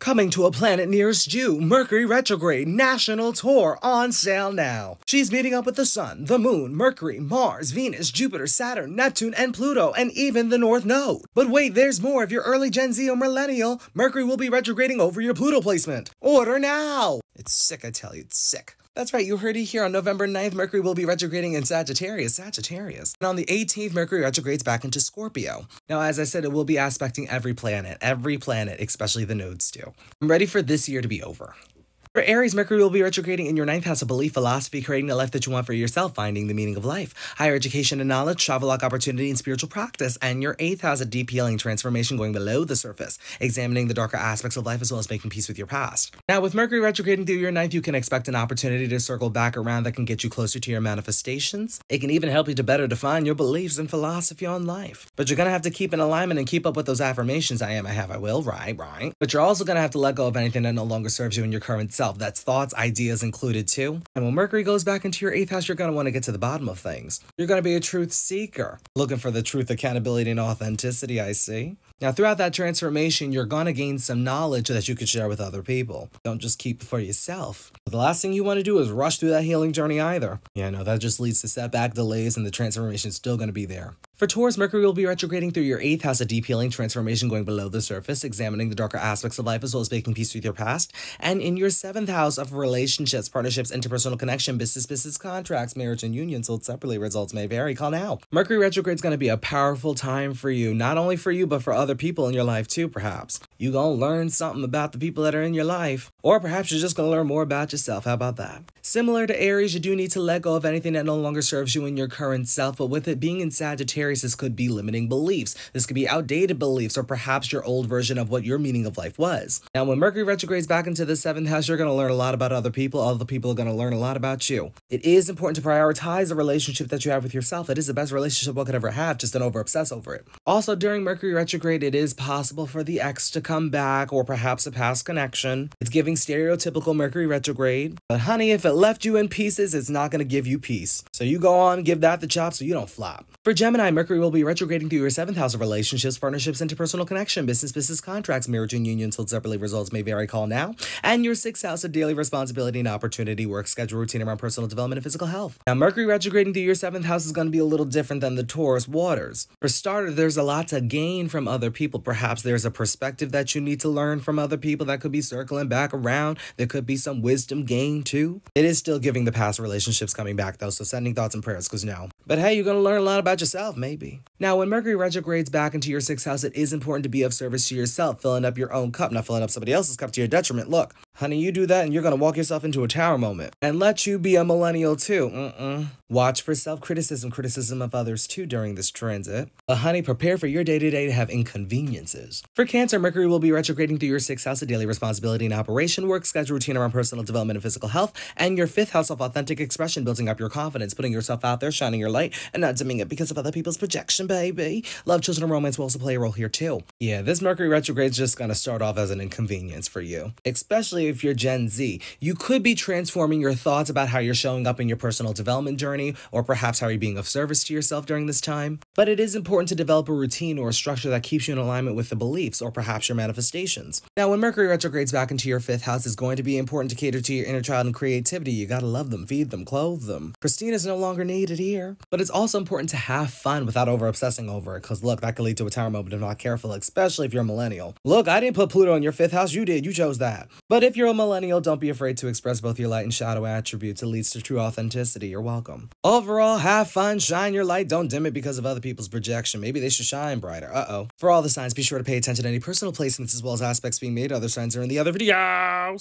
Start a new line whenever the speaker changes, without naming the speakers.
Coming to a planet nearest you, Mercury Retrograde National Tour on sale now. She's meeting up with the Sun, the Moon, Mercury, Mars, Venus, Jupiter, Saturn, Neptune, and Pluto, and even the North Node. But wait, there's more. If you're early Gen Z or millennial, Mercury will be retrograding over your Pluto placement. Order now! It's sick, I tell you, it's sick. That's right, you heard it here. On November 9th, Mercury will be retrograding in Sagittarius. And on the 18th, Mercury retrogrades back into Scorpio. Now, as I said, it will be aspecting every planet, especially the nodes too. I'm ready for this year to be over. For Aries, Mercury will be retrograding in your 9th house of belief, philosophy, creating the life that you want for yourself, finding the meaning of life, higher education and knowledge, travel luck, opportunity, and spiritual practice, and your 8th house of deep healing, transformation going below the surface, examining the darker aspects of life as well as making peace with your past. Now, with Mercury retrograding through your 9th, you can expect an opportunity to circle back around that can get you closer to your manifestations. It can even help you to better define your beliefs and philosophy on life. But you're going to have to keep in alignment and keep up with those affirmations. I am, I have, I will, right. But you're also going to have to let go of anything that no longer serves you in your current self. That's thoughts, ideas included too. And when Mercury goes back into your 8th house, you're going to want to get to the bottom of things. You're going to be a truth seeker, looking for the truth, accountability, and authenticity, I see. Now, throughout that transformation, you're going to gain some knowledge that you can share with other people. Don't just keep it for yourself. But the last thing you want to do is rush through that healing journey either. Yeah, no, that just leads to setback, delays, and the transformation is still going to be there. For Taurus, Mercury will be retrograding through your 8th house of deep healing, transformation going below the surface, examining the darker aspects of life as well as making peace with your past. And in your 7th house of relationships, partnerships, interpersonal connection, business contracts, marriage, and union sold separately. Results may vary. Call now. Mercury retrograde is going to be a powerful time for you, not only for you, but for other people in your life too, perhaps. You're going to learn something about the people that are in your life. Or perhaps you're just going to learn more about yourself. How about that? Similar to Aries, you do need to let go of anything that no longer serves you in your current self, but with it being in Sagittarius, this could be limiting beliefs. This could be outdated beliefs, or perhaps your old version of what your meaning of life was. Now, when Mercury retrogrades back into the 7th house, you're going to learn a lot about other people. Other people are going to learn a lot about you. It is important to prioritize the relationship that you have with yourself. It is the best relationship one could ever have, just don't over-obsess over it. Also, during Mercury retrograde, it is possible for the ex to come back, or perhaps a past connection. It's giving stereotypical Mercury retrograde. But honey, if it left you in pieces, it's not going to give you peace. So you go on, give that the chop so you don't flop. For Gemini, Mercury will be retrograding through your 7th house of relationships, partnerships, interpersonal connection, business contracts, marriage, and union sold separately. Results may vary. Call now. And your 6th house of daily responsibility and opportunity, work schedule, routine around personal development and physical health. Now, Mercury retrograding through your 7th house is going to be a little different than the Taurus waters. For starters, there's a lot to gain from other people. Perhaps there's a perspective that you need to learn from other people that could be circling back around. There could be some wisdom gained too. It is still giving the past relationships coming back though, so sending thoughts and prayers, because no. But hey, you're going to learn a lot about yourself, maybe. Now, when Mercury retrogrades back into your 6th house, it is important to be of service to yourself, filling up your own cup, not filling up somebody else's cup to your detriment. Look, honey, you do that and you're going to walk yourself into a tower moment. And let you be a millennial too. Watch for criticism of others too during this transit. But honey, prepare for your day-to-day to have inconveniences. For Cancer, Mercury will be retrograding through your 6th house of daily responsibility and operation, work schedule, routine around personal development and physical health, and your 5th house of authentic expression, building up your confidence, putting yourself out there, shining your light, and not dimming it because of other people's projection, baby. Love, children, and romance will also play a role here too. Yeah, this Mercury retrograde is just going to start off as an inconvenience for you, especially if you're Gen Z. You could be transforming your thoughts about how you're showing up in your personal development journey, or perhaps how you're being of service to yourself during this time. But it is important to develop a routine or a structure that keeps you in alignment with the beliefs, or perhaps your manifestations. Now, when Mercury retrogrades back into your 5th house, it's going to be important to cater to your inner child and creativity. You gotta love them, feed them, clothe them. Christine is no longer needed here. But it's also important to have fun without over-obsessing over it, because look, that could lead to a tower moment if not careful, especially if you're a millennial. Look, I didn't put Pluto in your 5th house, you did, you chose that. But if you're a millennial, don't be afraid to express both your light and shadow attributes. It leads to true authenticity. You're welcome. Overall, have fun, shine your light, don't dim it because of other people's projection. Maybe they should shine brighter. For all the signs, be sure to pay attention to any personal placements as well as aspects being made. Other signs are in the other videos.